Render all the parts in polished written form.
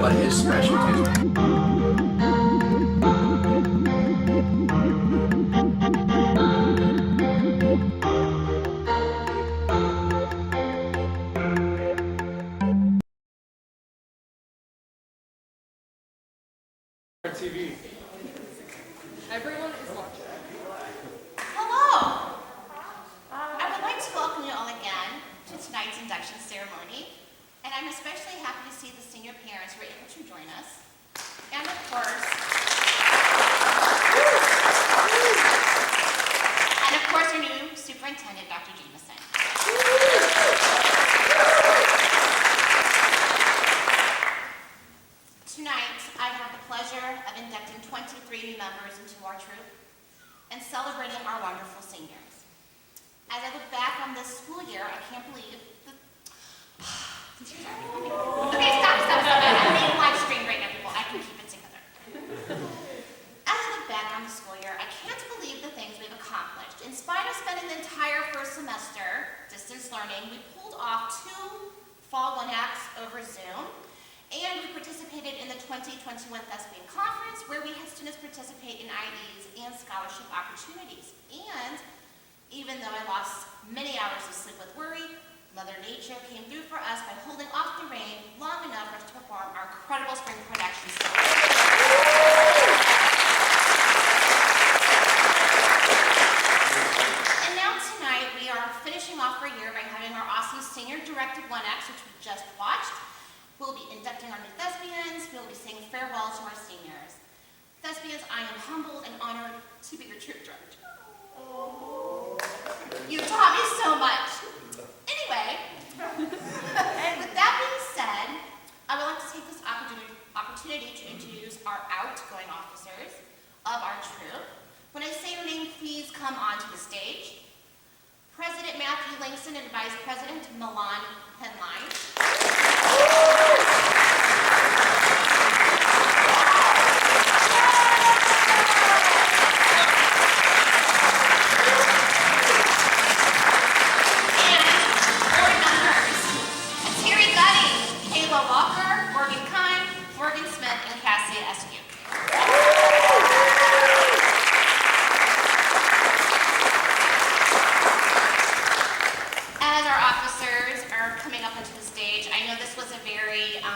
What is special too? TV. Everyone is watching. Hello! I would like to welcome you all again to tonight's induction ceremony, and I'm especially happy to see the senior parents who are able to join us. And of course, our new superintendent, Dr. Jameson. Tonight, I have the pleasure of inducting 23 new members into our troop and celebrating our wonderful seniors. As I look back on this school year, I can't believe the... Okay, stop. I'm being live streamed right now, people. I can keep it together. As I look back on the school year, I can't believe the things we've accomplished. In spite of spending the entire first semester distance learning, we pulled off 2 fall 1 acts over Zoom. And we participated in the 2021 Thespian Conference, where we had students participate in IDs and scholarship opportunities. And even though I lost many hours of sleep with worry, Mother Nature came through for us by holding off the rain long enough for us to perform our incredible spring production show. And now tonight, we are finishing off our year by having our awesome senior directed 1X, which we just watched. We'll be inducting our new Thespians. We'll be saying farewell to our seniors. Thespians, I am humbled and honored to be your troop director. You taught me so much. Anyway, with that being said, I would like to take this opportunity to introduce our outgoing officers of our troop. When I say your name, please come onto the stage. President Matthew Langston and Vice President Milan.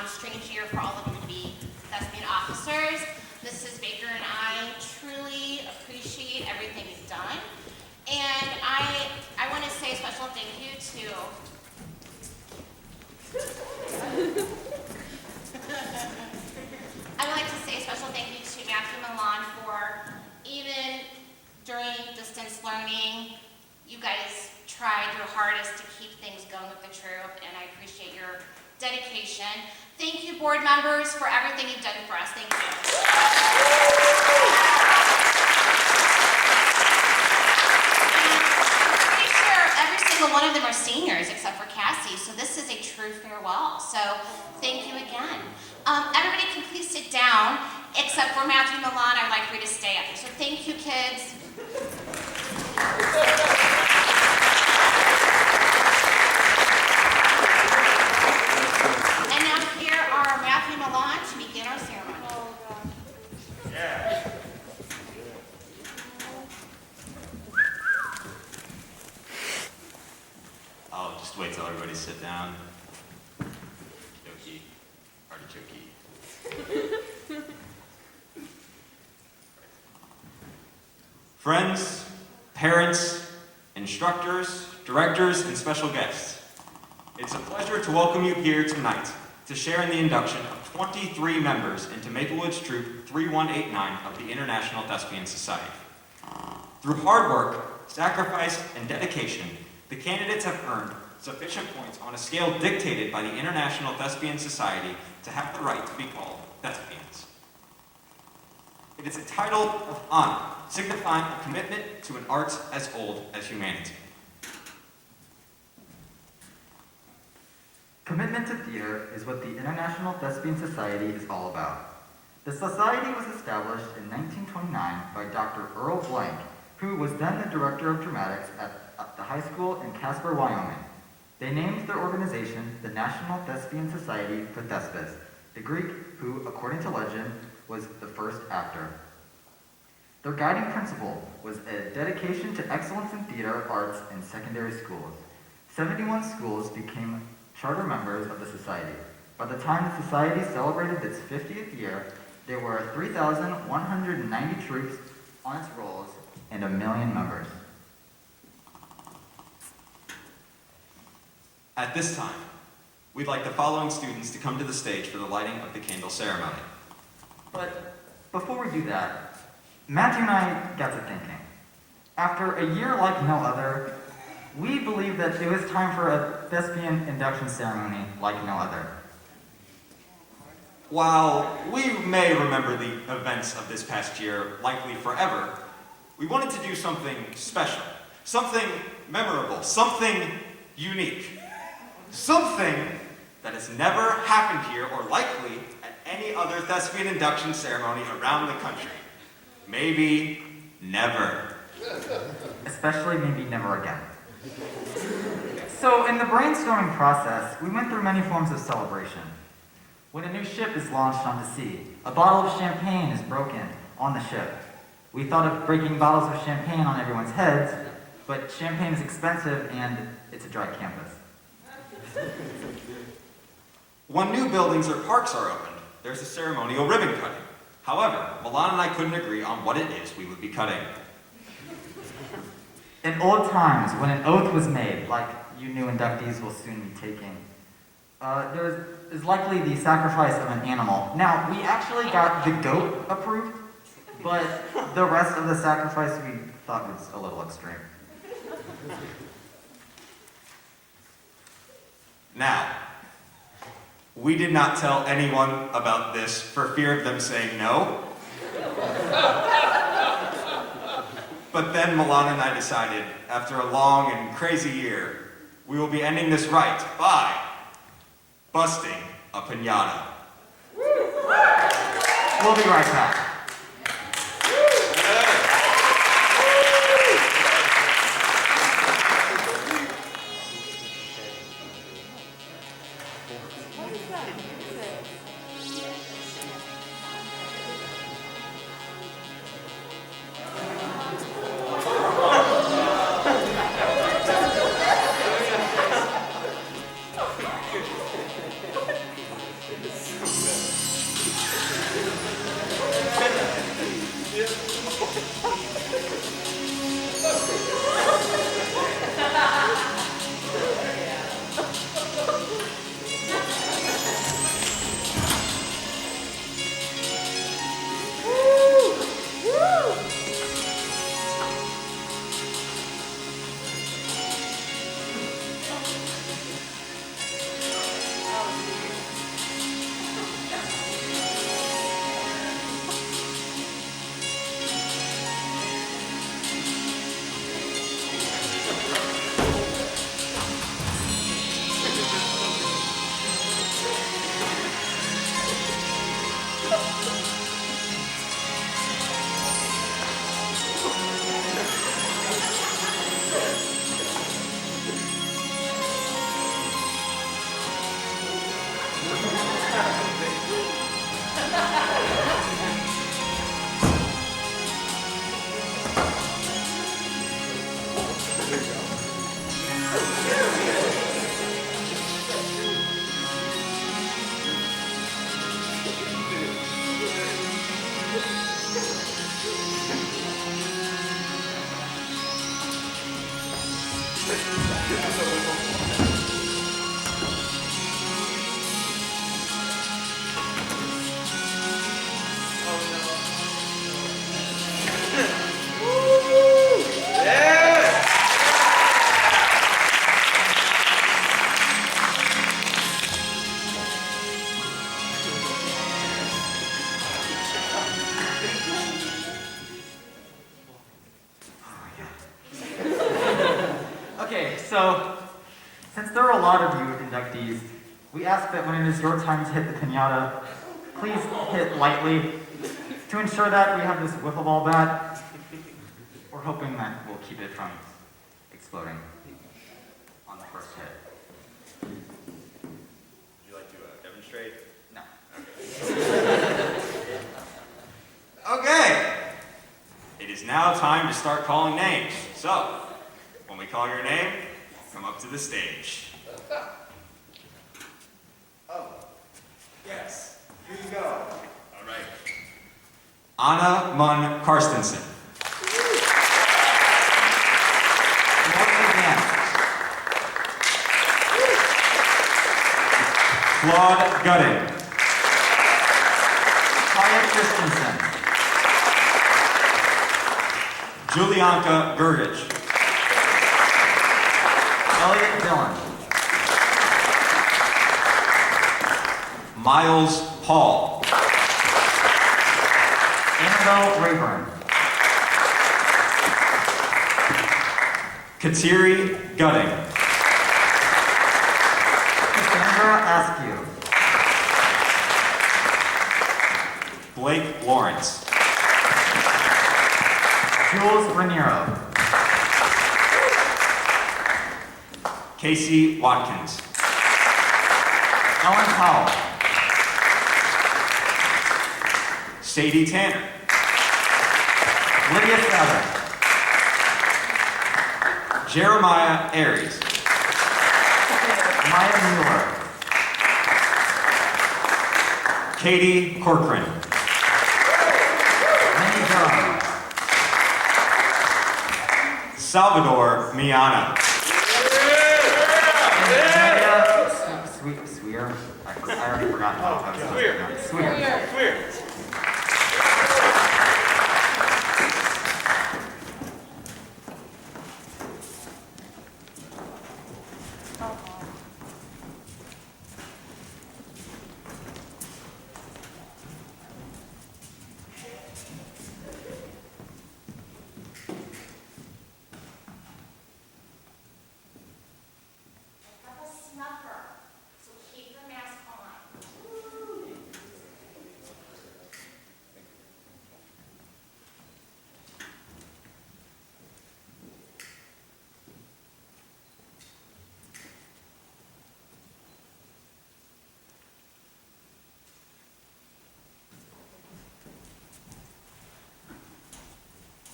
Strange year for all of you to be Thespian officers. Mrs. Baker and I truly appreciate everything you've done. And I want to say a special thank you to Matthew Milan for, even during distance learning, you guys tried your hardest to keep things going with the troop, and I appreciate your dedication. Thank you, board members, for everything you've done for us. Thank you. I'm pretty sure every single one of them are seniors, except for Cassie, so this is a true farewell. So thank you again. Everybody can please sit down, except for Matthew Milan. I'd like for you to stay up here. So thank you, kids. Milan to begin our ceremony. Yeah. I'll just wait till everybody sit down. Yoki, artichoke. Friends, parents, instructors, directors, and special guests, it's a pleasure to welcome you here tonight to share in the induction of 23 members into Maplewood's Troop 3189 of the International Thespian Society. Through hard work, sacrifice, and dedication, the candidates have earned sufficient points on a scale dictated by the International Thespian Society to have the right to be called Thespians. It is a title of honor, signifying a commitment to an art as old as humanity. Commitment to theater is what the International Thespian Society is all about. The society was established in 1929 by Dr. Earl Blank, who was then the director of dramatics at the high school in Casper, Wyoming. They named their organization the National Thespian Society for Thespis, the Greek who, according to legend, was the first actor. Their guiding principle was a dedication to excellence in theater arts in secondary schools. 71 schools became charter members of the society. By the time the society celebrated its 50th year, there were 3,190 troops on its rolls and 1 million members. At this time, we'd like the following students to come to the stage for the lighting of the Kindle Ceremony. But before we do that, Matthew and I got to thinking. After a year like no other, we believe that it was time for a Thespian induction ceremony like no other. While we may remember the events of this past year likely forever, we wanted to do something special, something memorable, something unique, something that has never happened here or likely at any other Thespian induction ceremony around the country. Maybe never. Especially maybe never again. So in the brainstorming process, we went through many forms of celebration. When a new ship is launched onto sea, a bottle of champagne is broken on the ship. We thought of breaking bottles of champagne on everyone's heads, but champagne is expensive and it's a dry campus. When new buildings or parks are opened, there's a ceremonial ribbon cutting. However, Milan and I couldn't agree on what it is we would be cutting. In old times, when an oath was made, like you new inductees will soon be taking, there is likely the sacrifice of an animal. Now, we actually got the goat approved, but the rest of the sacrifice we thought was a little extreme. Now, we did not tell anyone about this for fear of them saying no. But then Milan and I decided, after a long and crazy year, we will be ending this right by busting a piñata. We'll be right back. Okay, so since there are a lot of you inductees, we ask that when it is your time to hit the piñata, please hit lightly. To ensure that we have this wiffle ball bat, we're hoping that we'll keep it from exploding on the first hit. Would you like to demonstrate? No. Okay. now time to start calling names. So, when we call your name, come up to the stage. Oh, yes. Here you go. All right. Anna Munn Karstensen. Claude Gutting. Kaya Christensen. Julianka Gergich. Elliot Dillon. Miles Paul. Annabelle Rayburn. Kateri Gutting. Cassandra Askew. Blake Lawrence. Jules Raniero. Casey Watkins. Ellen Powell. Sadie Tanner. Lydia Savage. Jeremiah Aries. Maya Mueller. Katie Corcoran. Minnie Durham. Salvador Miana. Swear. I already forgot how I was supposed to Swear. Clear. Have a snuffer, so keep your mask on.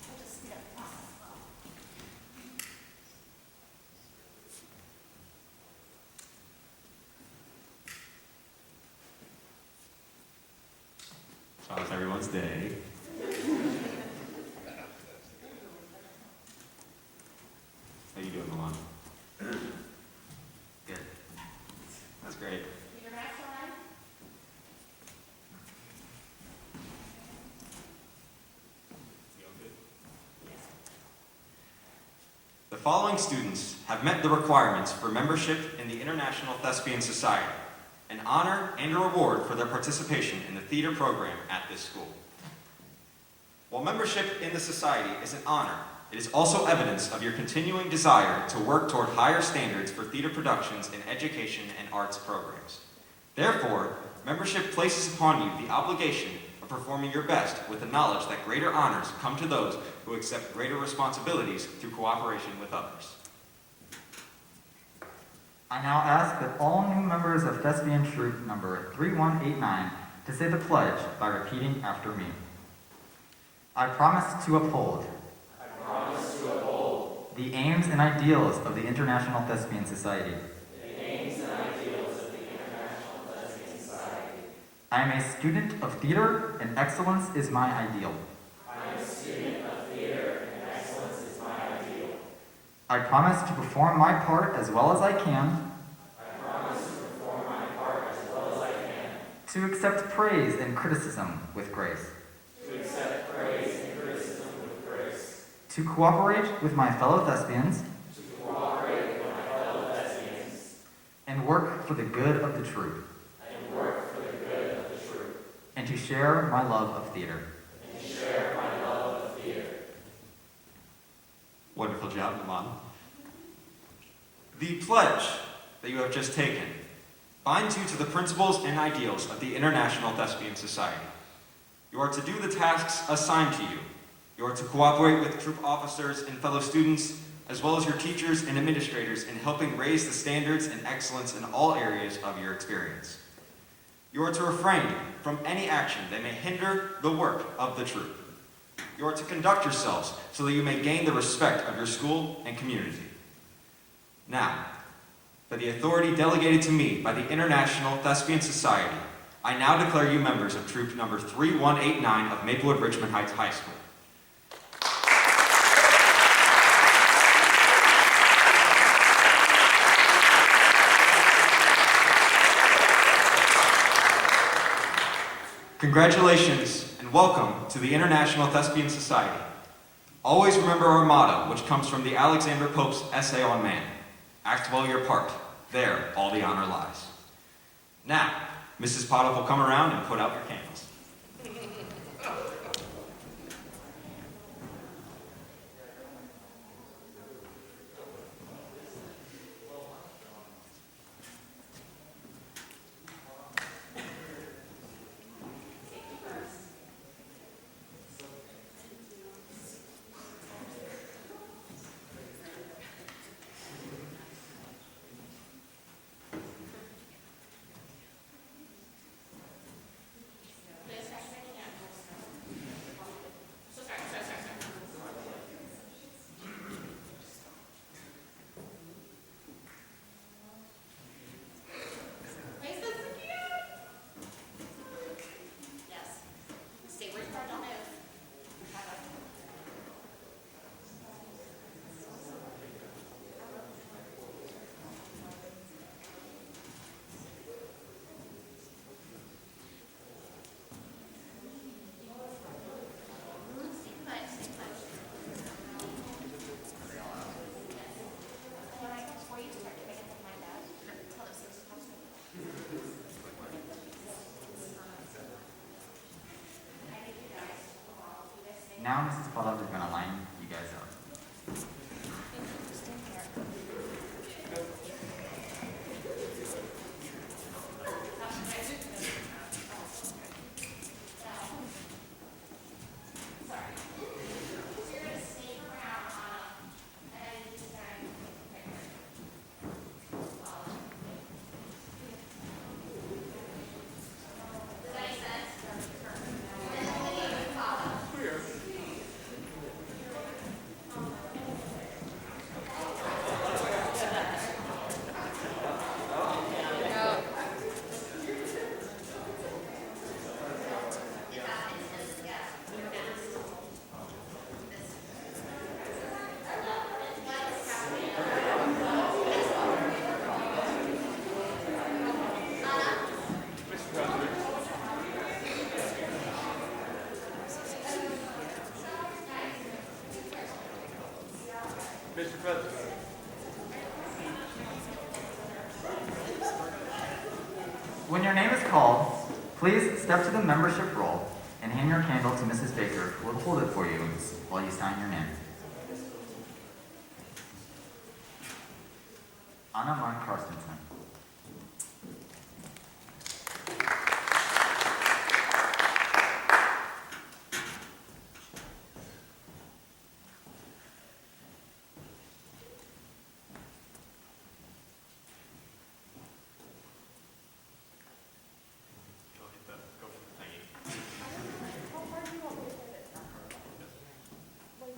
I'll just sniff one as well. So how's everyone's day? How you doing, Milan? Good. That's great. Keep your mask on. The following students have met the requirements for membership in the International Thespian Society, an honor and a reward for their participation in the theater program at this school. While membership in the society is an honor, it is also evidence of your continuing desire to work toward higher standards for theater productions in education and arts programs. Therefore, membership places upon you the obligation of performing your best with the knowledge that greater honors come to those who accept greater responsibilities through cooperation with others. I now ask that all new members of Thespian Troop number 3189 to say the pledge by repeating after me. I promise to uphold the aims and ideals of the International Thespian Society. I am a student of theater, and excellence is my ideal. I promise to perform my part as well as I can. To accept praise and criticism with grace. To cooperate with my fellow thespians. And work for the good of the troop. And to share my love of theater. Wonderful job, Milan. The pledge that you have just taken binds you to the principles and ideals of the International Thespian Society. You are to do the tasks assigned to you. You are to cooperate with troop officers and fellow students, as well as your teachers and administrators in helping raise the standards and excellence in all areas of your experience. You are to refrain from any action that may hinder the work of the troop. You are to conduct yourselves so that you may gain the respect of your school and community. Now, by the authority delegated to me by the International Thespian Society, I now declare you members of Troop Number 3189 of Maplewood Richmond Heights High School. Congratulations and welcome to the International Thespian Society. Always remember our motto, which comes from the Alexander Pope's essay on man. Act well your part. There, all the honor lies. Now, Mrs. Potoff will come around and put out your candles. Now Mrs. Potoff is going to line you guys up. Mr. President. When your name is called, please step to the membership roll and hand your candle to Mrs. Baker, who will hold it for you while you sign your name. Anna Mark Karstensen.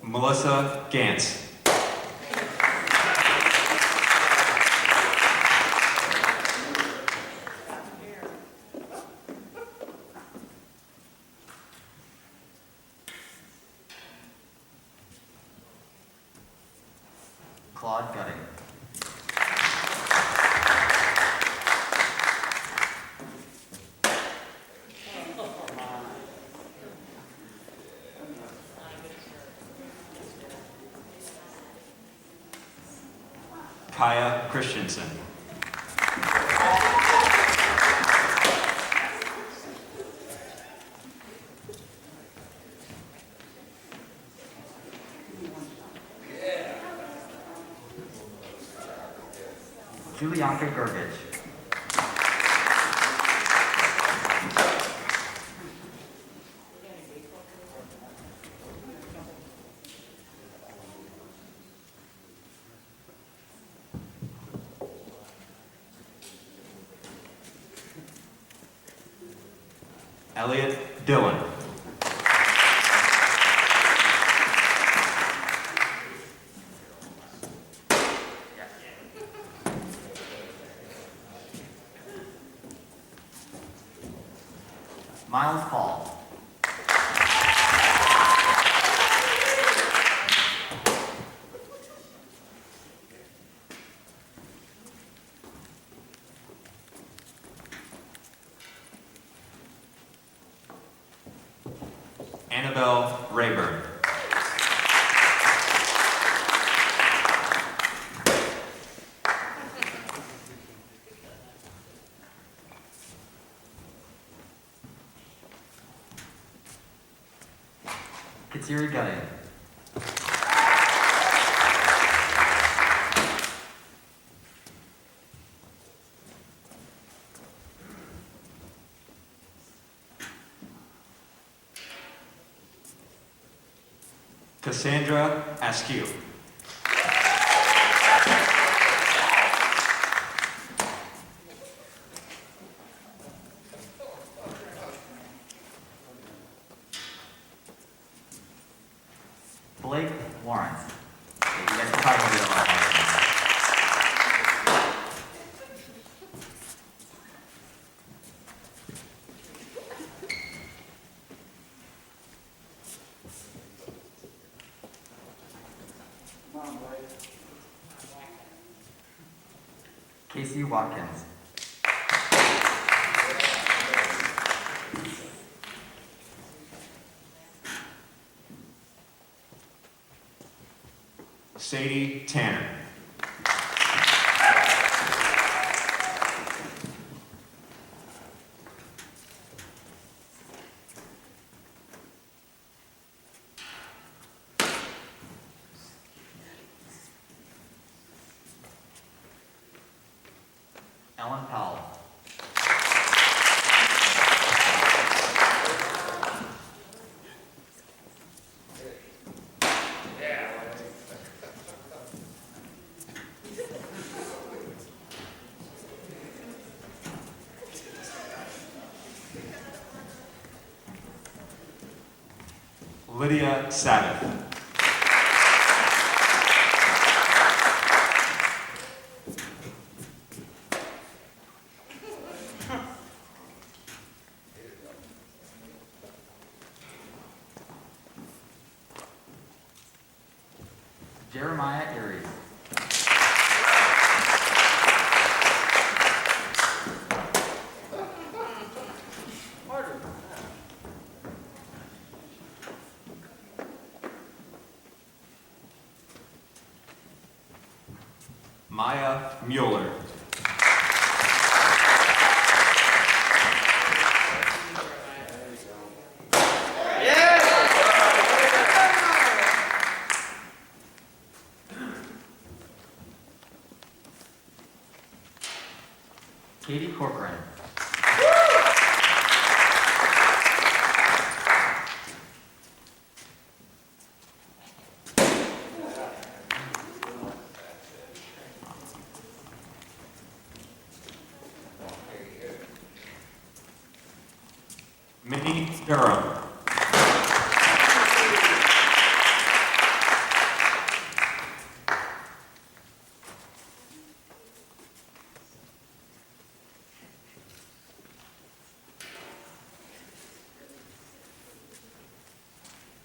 Melissa Gantz. Claude Gutting. Kaya Christensen. Julianka Gergich. Elliot Dillon. Miles Paul. Annabelle Rayburn. Katsiri Gutting. Cassandra Askew. Blake Lawrence. Okay, you guys can probably do that. Casey Watkins. Sadie Tanner. Ellen Powell. Lydia Sabbath. Jeremiah Aries. Maya Mueller. Katie Corcoran. Minnie Durham.